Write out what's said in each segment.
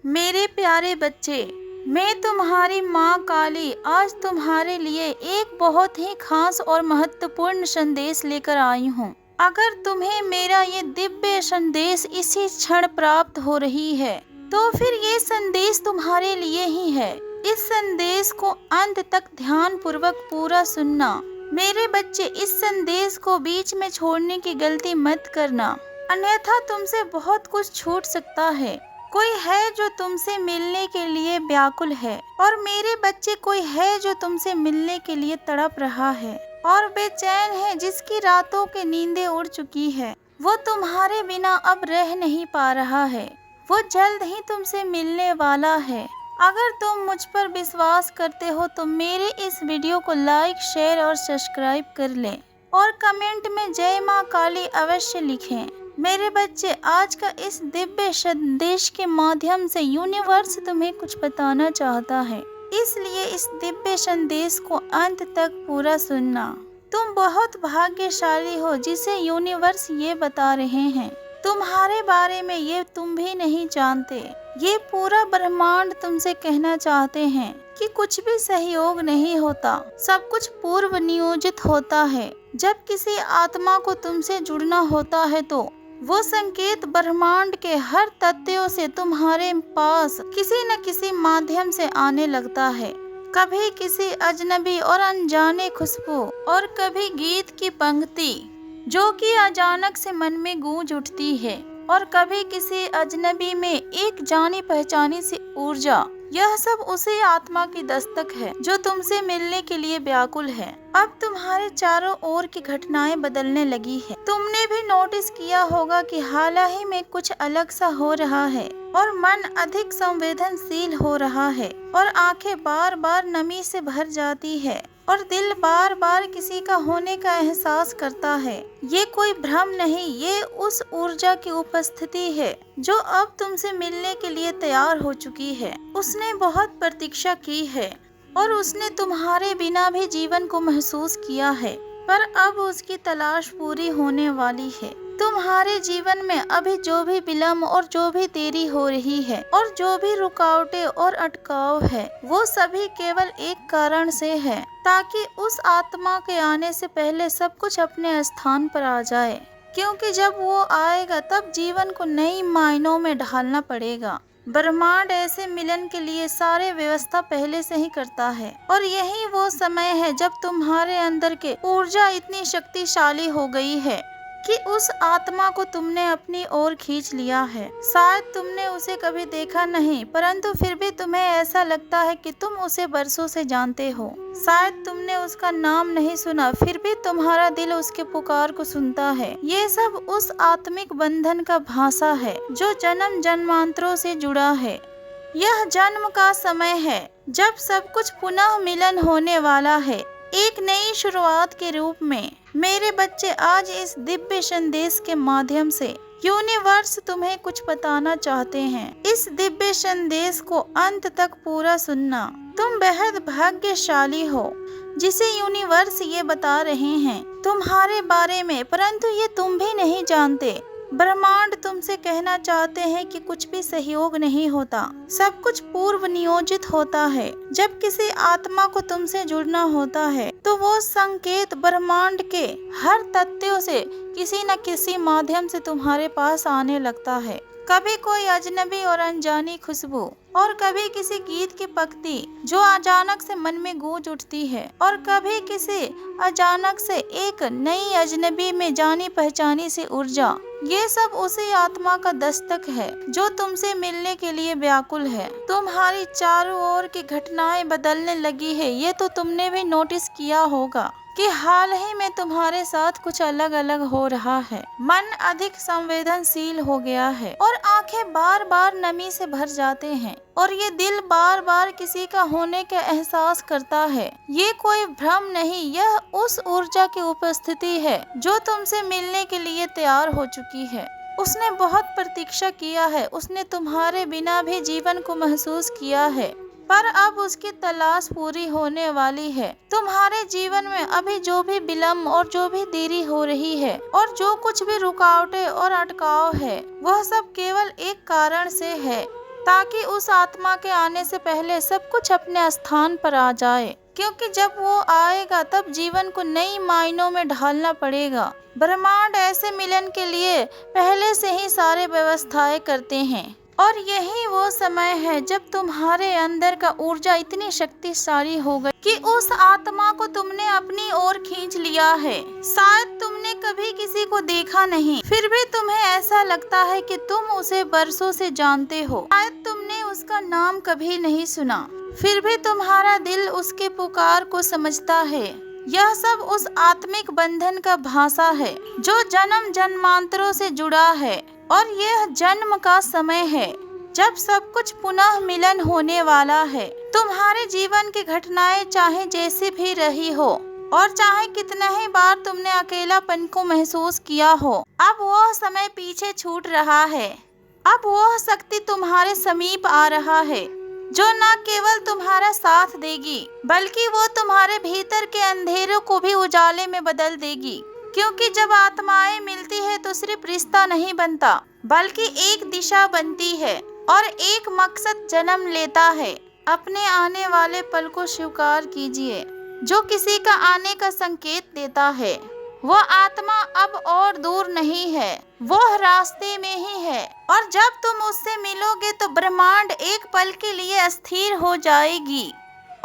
मेरे प्यारे बच्चे, मैं तुम्हारी माँ काली आज तुम्हारे लिए एक बहुत ही खास और महत्वपूर्ण संदेश लेकर आई हूँ। अगर तुम्हें मेरा ये दिव्य संदेश इसी क्षण प्राप्त हो रही है, तो फिर ये संदेश तुम्हारे लिए ही है। इस संदेश को अंत तक ध्यान पूर्वक पूरा सुनना। मेरे बच्चे, इस संदेश को बीच में छोड़ने की गलती मत करना, अन्यथा तुमसे बहुत कुछ छूट सकता है। कोई है जो तुमसे मिलने के लिए व्याकुल है, और मेरे बच्चे कोई है जो तुमसे मिलने के लिए तड़प रहा है और बेचैन है, जिसकी रातों की नींदें उड़ चुकी है। वो तुम्हारे बिना अब रह नहीं पा रहा है। वो जल्द ही तुमसे मिलने वाला है। अगर तुम मुझ पर विश्वास करते हो तो मेरे इस वीडियो को लाइक, शेयर और सब्सक्राइब कर लें और कमेंट में जय माँ काली अवश्य लिखें। मेरे बच्चे, आज का इस दिव्य संदेश के माध्यम से यूनिवर्स तुम्हें कुछ बताना चाहता है, इसलिए इस दिव्य संदेश को अंत तक पूरा सुनना। तुम बहुत भाग्यशाली हो जिसे यूनिवर्स ये बता रहे हैं। तुम्हारे बारे में ये तुम भी नहीं जानते। ये पूरा ब्रह्मांड तुमसे कहना चाहते हैं कि कुछ भी सहयोग नहीं होता, सब कुछ पूर्व नियोजित होता है। जब किसी आत्मा को तुमसे जुड़ना होता है तो वो संकेत ब्रह्मांड के हर तत्वों से तुम्हारे पास किसी न किसी माध्यम से आने लगता है। कभी किसी अजनबी और अनजाने खुशबू, और कभी गीत की पंक्ति जो कि अचानक से मन में गूंज उठती है, और कभी किसी अजनबी में एक जानी पहचानी सी ऊर्जा। यह सब उसी आत्मा की दस्तक है जो तुमसे मिलने के लिए व्याकुल है। अब तुम्हारे चारों ओर की घटनाएं बदलने लगी है। तुमने भी नोटिस किया होगा कि हाल ही में कुछ अलग सा हो रहा है, और मन अधिक संवेदनशील हो रहा है, और आंखें बार बार नमी से भर जाती है, और दिल बार बार किसी का होने का एहसास करता है। ये कोई भ्रम नहीं, ये उस ऊर्जा की उपस्थिति है जो अब तुमसे मिलने के लिए तैयार हो चुकी है। उसने बहुत प्रतीक्षा की है, और उसने तुम्हारे बिना भी जीवन को महसूस किया है, पर अब उसकी तलाश पूरी होने वाली है। तुम्हारे जीवन में अभी जो भी विलम्ब और जो भी देरी हो रही है, और जो भी रुकावटें और अटकाव है, वो सभी केवल एक कारण से है, ताकि उस आत्मा के आने से पहले सब कुछ अपने स्थान पर आ जाए। क्योंकि जब वो आएगा तब जीवन को नई मायनों में ढालना पड़ेगा। ब्रह्मांड ऐसे मिलन के लिए सारे व्यवस्था पहले से ही करता है, और यही वो समय है जब तुम्हारे अंदर के ऊर्जा इतनी शक्तिशाली हो गई है कि उस आत्मा को तुमने अपनी ओर खींच लिया है। शायद तुमने उसे कभी देखा नहीं, परंतु फिर भी तुम्हें ऐसा लगता है कि तुम उसे बरसों से जानते हो। शायद तुमने उसका नाम नहीं सुना, फिर भी तुम्हारा दिल उसके पुकार को सुनता है। ये सब उस आत्मिक बंधन का भाषा है जो जन्म जन्मांतरों से जुड़ा है। यह जन्म का समय है जब सब कुछ पुनः मिलन होने वाला है, एक नई शुरुआत के रूप में। मेरे बच्चे, आज इस दिव्य संदेश के माध्यम से यूनिवर्स तुम्हें कुछ बताना चाहते हैं। इस दिव्य संदेश को अंत तक पूरा सुनना। तुम बेहद भाग्यशाली हो जिसे यूनिवर्स ये बता रहे हैं तुम्हारे बारे में, परंतु ये तुम भी नहीं जानते। ब्रह्मांड तुमसे कहना चाहते हैं कि कुछ भी सहयोग नहीं होता, सब कुछ पूर्व नियोजित होता है। जब किसी आत्मा को तुमसे जुड़ना होता है तो वो संकेत ब्रह्मांड के हर तत्वों से किसी न किसी माध्यम से तुम्हारे पास आने लगता है। कभी कोई अजनबी और अनजानी खुशबू, और कभी किसी गीत की पंक्ति जो अचानक से मन में गूंज उठती है, और कभी किसी अचानक से एक नई अजनबी में जानी पहचानी सी ऊर्जा। ये सब उसी आत्मा का दस्तक है जो तुमसे मिलने के लिए व्याकुल है। तुम्हारी चारों ओर की घटनाएं बदलने लगी है। ये तो तुमने भी नोटिस किया होगा कि हाल ही में तुम्हारे साथ कुछ अलग अलग हो रहा है। मन अधिक संवेदनशील हो गया है, और आंखें बार बार नमी से भर जाते हैं, और ये दिल बार बार किसी का होने का एहसास करता है। ये कोई भ्रम नहीं, यह उस ऊर्जा की उपस्थिति है जो तुमसे मिलने के लिए तैयार हो चुकी है। उसने बहुत प्रतीक्षा किया है, उसने तुम्हारे बिना भी जीवन को महसूस किया है, पर अब उसकी तलाश पूरी होने वाली है। तुम्हारे जीवन में अभी जो भी विलम्ब और जो भी देरी हो रही है, और जो कुछ भी रुकावटें और अटकाव है, वह सब केवल एक कारण से है। ताकि उस आत्मा के आने से पहले सब कुछ अपने स्थान पर आ जाए, क्योंकि जब वो आएगा तब जीवन को नई मायनों में ढालना पड़ेगा। ब्रह्मांड ऐसे मिलन के लिए पहले से ही सारे व्यवस्थाएं करते हैं, और यही वो समय है जब तुम्हारे अंदर का ऊर्जा इतनी शक्तिशाली हो गई कि उस आत्मा को तुमने अपनी ओर खींच लिया है। शायद तुमने कभी किसी को देखा नहीं, फिर भी तुम्हें ऐसा लगता है कि तुम उसे बरसों से जानते हो। शायद तुमने उसका नाम कभी नहीं सुना, फिर भी तुम्हारा दिल उसके पुकार को समझता है। यह सब उस आत्मिक बंधन का भाषा है जो जन्म जन्मांतरों से जुड़ा है, और यह जन्म का समय है जब सब कुछ पुनः मिलन होने वाला है। तुम्हारे जीवन की घटनाएं चाहे जैसी भी रही हो, और चाहे कितना ही बार तुमने अकेलापन को महसूस किया हो, अब वह समय पीछे छूट रहा है। अब वह शक्ति तुम्हारे समीप आ रहा है जो न केवल तुम्हारा साथ देगी, बल्कि वो तुम्हारे भीतर के अंधेरों को भी उजाले में बदल देगी। क्योंकि जब आत्माएं मिलती है तो सिर्फ रिश्ता नहीं बनता, बल्कि एक दिशा बनती है और एक मकसद जन्म लेता है। अपने आने वाले पल को स्वीकार कीजिए जो किसी का आने का संकेत देता है। वह आत्मा अब और दूर नहीं है, वह रास्ते में ही है, और जब तुम उससे मिलोगे तो ब्रह्मांड एक पल के लिए स्थिर हो जाएगी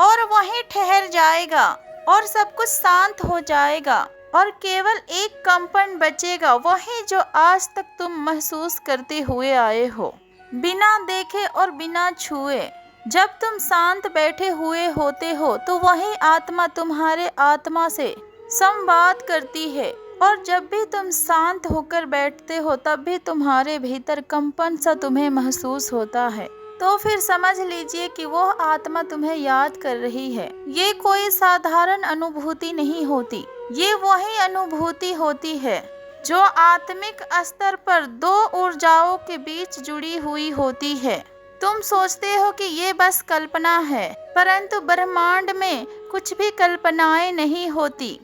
और वहीं ठहर जाएगा, और सब कुछ शांत हो जाएगा, और केवल एक कंपन बचेगा, वही जो आज तक तुम महसूस करते हुए आए हो, बिना देखे और बिना छुए। जब तुम शांत बैठे हुए होते हो तो वही आत्मा तुम्हारे आत्मा से संवाद करती है, और जब भी तुम शांत होकर बैठते हो तब भी तुम्हारे भीतर कंपन सा तुम्हें महसूस होता है। तो फिर समझ लीजिए कि वह आत्मा तुम्हें याद कर रही है। ये कोई साधारण अनुभूति नहीं होती, ये वही अनुभूति होती है जो आत्मिक स्तर पर दो ऊर्जाओं के बीच जुड़ी हुई होती है। तुम सोचते हो कि ये बस कल्पना है, परंतु ब्रह्मांड में कुछ भी कल्पनाएं नहीं होती।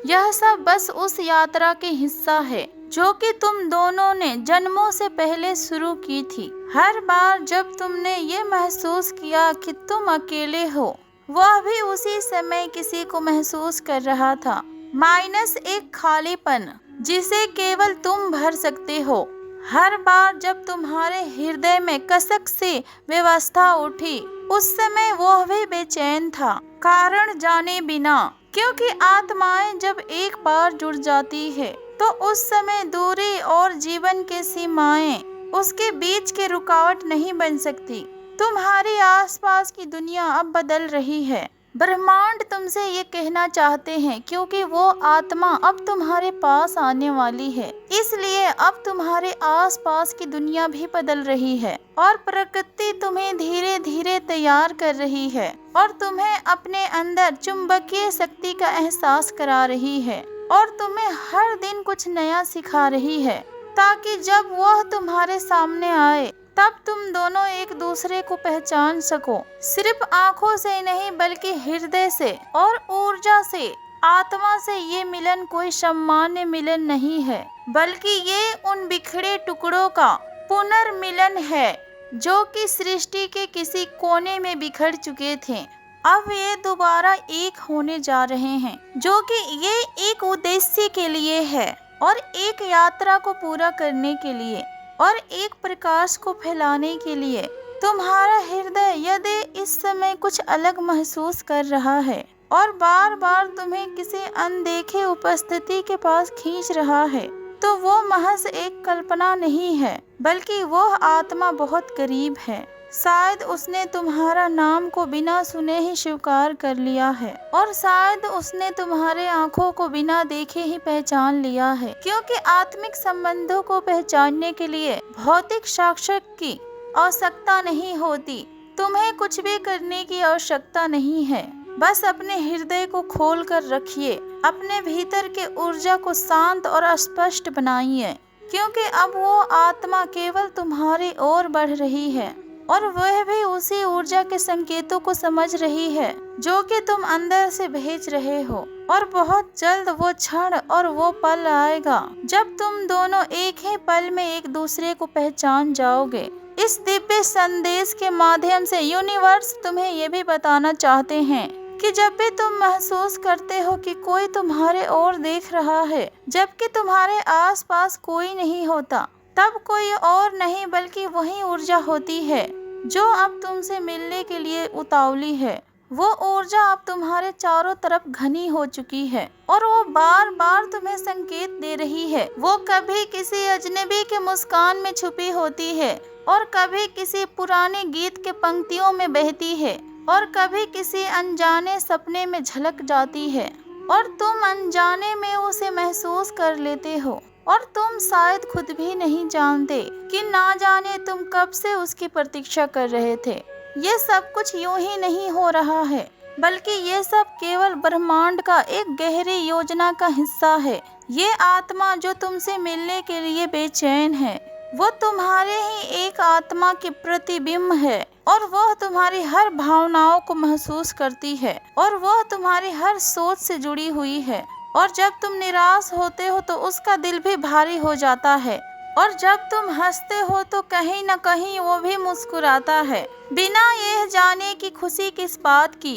यह सब बस उस यात्रा के हिस्सा है जो कि तुम दोनों ने जन्मों से पहले शुरू की थी। हर बार जब तुमने ये महसूस किया कि तुम अकेले हो, वह भी उसी समय किसी को महसूस कर रहा था, माइनस एक खालीपन जिसे केवल तुम भर सकते हो। हर बार जब तुम्हारे हृदय में कसक से व्यवस्था उठी, उस समय वह भी बेचैन था, कारण जाने बिना। क्योंकि आत्माएं जब एक बार जुड़ जाती है तो उस समय दूरी और जीवन की सीमाएं उसके बीच के रुकावट नहीं बन सकती। तुम्हारी आसपास की दुनिया अब बदल रही है। ब्रह्मांड तुमसे ये कहना चाहते हैं, क्योंकि वो आत्मा अब तुम्हारे पास आने वाली है, इसलिए अब तुम्हारे आसपास की दुनिया भी बदल रही है, और प्रकृति तुम्हें धीरे धीरे तैयार कर रही है, और तुम्हें अपने अंदर चुंबकीय शक्ति का एहसास करा रही है, और तुम्हें हर दिन कुछ नया सिखा रही है, ताकि जब वह तुम्हारे सामने आए तब तुम दोनों एक दूसरे को पहचान सको, सिर्फ आंखों से नहीं बल्कि हृदय से और ऊर्जा से। आत्मा से ये मिलन कोई सामान्य मिलन नहीं है, बल्कि ये उन बिखरे टुकड़ों का पुनर्मिलन है जो कि सृष्टि के किसी कोने में बिखर चुके थे। अब ये दोबारा एक होने जा रहे हैं, जो कि ये एक उद्देश्य के लिए है, और एक यात्रा को पूरा करने के लिए, और एक प्रकाश को फैलाने के लिए। तुम्हारा हृदय यदि इस समय कुछ अलग महसूस कर रहा है और बार बार तुम्हें किसी अनदेखे उपस्थिति के पास खींच रहा है, तो वो महज एक कल्पना नहीं है, बल्कि वह आत्मा बहुत करीब है। शायद उसने तुम्हारा नाम को बिना सुने ही स्वीकार कर लिया है, और शायद उसने तुम्हारे आंखों को बिना देखे ही पहचान लिया है, क्योंकि आत्मिक संबंधों को पहचानने के लिए भौतिक साक्ष्य की आवश्यकता नहीं होती। तुम्हें कुछ भी करने की आवश्यकता नहीं है, बस अपने हृदय को खोल कर रखिए, अपने भीतर के ऊर्जा को शांत और स्पष्ट बनाइए, क्योंकि अब वो आत्मा केवल तुम्हारी ओर बढ़ रही है, और वह भी उसी ऊर्जा के संकेतों को समझ रही है जो कि तुम अंदर से भेज रहे हो। और बहुत जल्द वो क्षण और वो पल आएगा जब तुम दोनों एक ही पल में एक दूसरे को पहचान जाओगे, इस दिव्य संदेश के माध्यम से यूनिवर्स तुम्हें ये भी बताना चाहते हैं कि जब भी तुम महसूस करते हो कि कोई तुम्हारे ओर देख रहा है, जबकि तुम्हारे आसपास कोई नहीं होता, तब कोई और नहीं बल्कि वही ऊर्जा होती है जो अब तुमसे मिलने के लिए उतावली है। वो ऊर्जा अब तुम्हारे चारों तरफ घनी हो चुकी है और वो बार बार तुम्हें संकेत दे रही है। वो कभी किसी अजनबी के मुस्कान में छुपी होती है और कभी किसी पुराने गीत के पंक्तियों में बहती है और कभी किसी अनजाने सपने में झलक जाती है और तुम अनजाने में उसे महसूस कर लेते हो और तुम शायद खुद भी नहीं जानते कि ना जाने तुम कब से उसकी प्रतीक्षा कर रहे थे। ये सब कुछ यूं ही नहीं हो रहा है, बल्कि ये सब केवल ब्रह्मांड का एक गहरी योजना का हिस्सा है। ये आत्मा जो तुमसे मिलने के लिए बेचैन है, वो तुम्हारे ही एक आत्मा की प्रतिबिंब है और वह तुम्हारी हर भावनाओं को महसूस करती है और वह तुम्हारी हर सोच से जुड़ी हुई है। और जब तुम निराश होते हो तो उसका दिल भी भारी हो जाता है और जब तुम हंसते हो तो कहीं न कहीं वो भी मुस्कुराता है, बिना यह जाने कि खुशी किस बात की।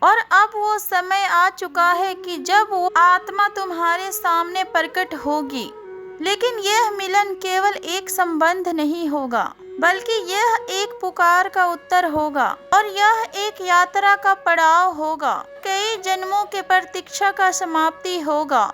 और अब वो समय आ चुका है कि जब वो आत्मा तुम्हारे सामने प्रकट होगी। लेकिन यह मिलन केवल एक संबंध नहीं होगा, बल्कि यह एक पुकार का उत्तर होगा और यह एक यात्रा का पड़ाव होगा। कई जन्मों के प्रतीक्षा का समाप्ति होगा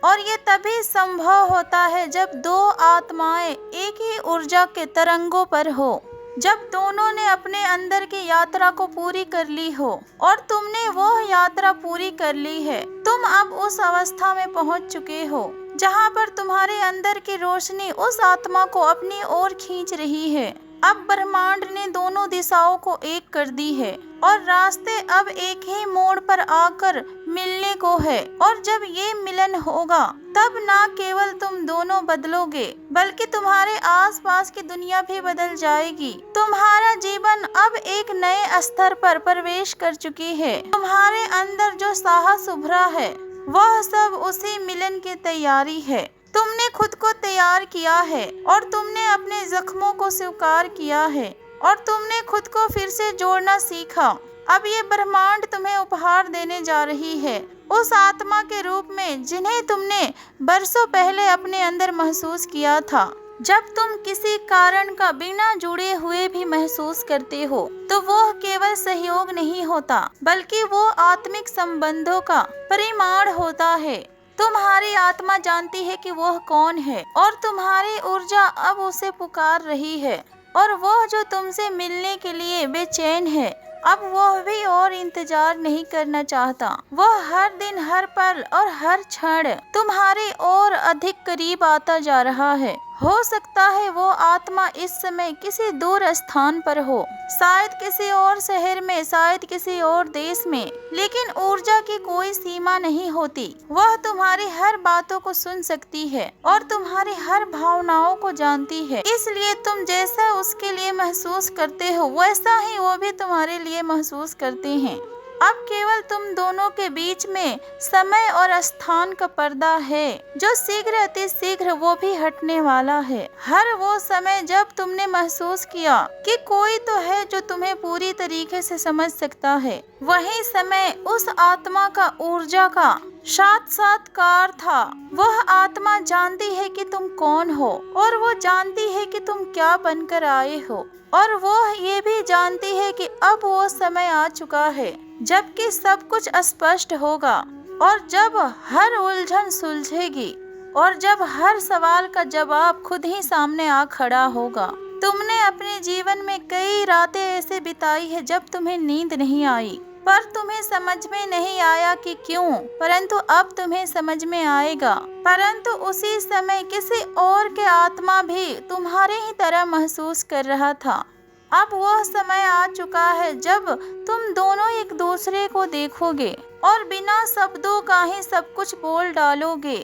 और ये तभी संभव होता है जब दो आत्माएं एक ही ऊर्जा के तरंगों पर हो, जब दोनों ने अपने अंदर की यात्रा को पूरी कर ली हो और तुमने वह यात्रा पूरी कर ली है। तुम अब उस अवस्था में पहुंच चुके हो जहां पर तुम्हारे अंदर की रोशनी उस आत्मा को अपनी ओर खींच रही है। अब ब्रह्मांड ने दोनों दिशाओं को एक कर दी है और रास्ते अब एक ही मोड़ पर आकर मिलने को है। और जब ये मिलन होगा तब ना केवल तुम दोनों बदलोगे, बल्कि तुम्हारे आसपास की दुनिया भी बदल जाएगी। तुम्हारा जीवन अब एक नए स्तर पर प्रवेश कर चुकी है। तुम्हारे अंदर जो साहस उभरा है वह सब उसी मिलन की तैयारी है। तुमने खुद को तैयार किया है और तुमने अपने जख्मों को स्वीकार किया है और तुमने खुद को फिर से जोड़ना सीखा। अब ये ब्रह्मांड तुम्हें उपहार देने जा रही है, उस आत्मा के रूप में जिन्हें तुमने बरसों पहले अपने अंदर महसूस किया था। जब तुम किसी कारण का बिना जुड़े हुए भी महसूस करते हो तो वह केवल सहयोग नहीं होता, बल्कि वो आत्मिक संबंधों का परिमाण होता है। तुम्हारी आत्मा जानती है कि वह कौन है और तुम्हारी ऊर्जा अब उसे पुकार रही है और वह जो तुमसे मिलने के लिए बेचैन है, अब वह भी और इंतजार नहीं करना चाहता। वह हर दिन, हर पल और हर क्षण तुम्हारी ओर अधिक करीब आता जा रहा है। हो सकता है वो आत्मा इस समय किसी दूर स्थान पर हो, शायद किसी और शहर में, शायद किसी और देश में, लेकिन ऊर्जा की कोई सीमा नहीं होती। वह तुम्हारी हर बातों को सुन सकती है और तुम्हारी हर भावनाओं को जानती है। इसलिए तुम जैसा उसके लिए महसूस करते हो वैसा ही वो भी तुम्हारे लिए महसूस करते हैं। अब केवल तुम दोनों के बीच में समय और स्थान का पर्दा है जो शीघ्र अति शीघ्र वो भी हटने वाला है। हर वो समय जब तुमने महसूस किया कि कोई तो है जो तुम्हें पूरी तरीके से समझ सकता है, वही समय उस आत्मा का ऊर्जा का साक्षात्कार था। वह आत्मा जानती है कि तुम कौन हो और वो जानती है कि तुम क्या बनकर आए हो और वो ये भी जानती है कि अब वो समय आ चुका है जबकि सब कुछ स्पष्ट होगा और जब हर उलझन सुलझेगी और जब हर सवाल का जवाब खुद ही सामने आ खड़ा होगा। तुमने अपने जीवन में कई रातें ऐसे बिताई है जब तुम्हें नींद नहीं आई, पर तुम्हें समझ में नहीं आया कि क्यों, परंतु अब तुम्हें समझ में आएगा। परंतु उसी समय किसी और के आत्मा भी तुम्हारे ही तरह महसूस कर रहा था। अब वह समय आ चुका है जब तुम दोनों एक दूसरे को देखोगे और बिना शब्दों का ही सब कुछ बोल डालोगे।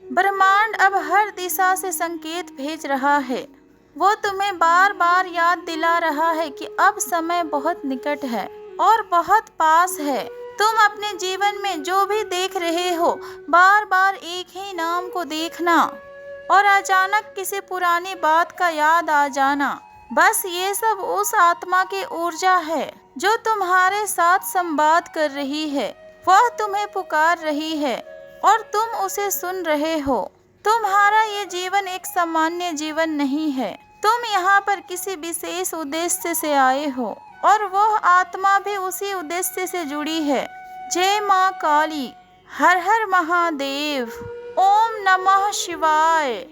ब्रह्मांड अब हर दिशा से संकेत भेज रहा है। वो तुम्हें बार बार याद दिला रहा है कि अब समय बहुत निकट है और बहुत पास है। तुम अपने जीवन में जो भी देख रहे हो, बार बार एक ही नाम को देखना और अचानक किसी पुरानी बात का याद आ जाना, बस ये सब उस आत्मा की ऊर्जा है जो तुम्हारे साथ संवाद कर रही है। वह तुम्हें पुकार रही है और तुम उसे सुन रहे हो। तुम्हारा ये जीवन एक सामान्य जीवन नहीं है। तुम यहाँ पर किसी विशेष उद्देश्य से आए हो और वह आत्मा भी उसी उद्देश्य से जुड़ी है। जय माँ काली। हर हर महादेव। ओम नमः शिवाय।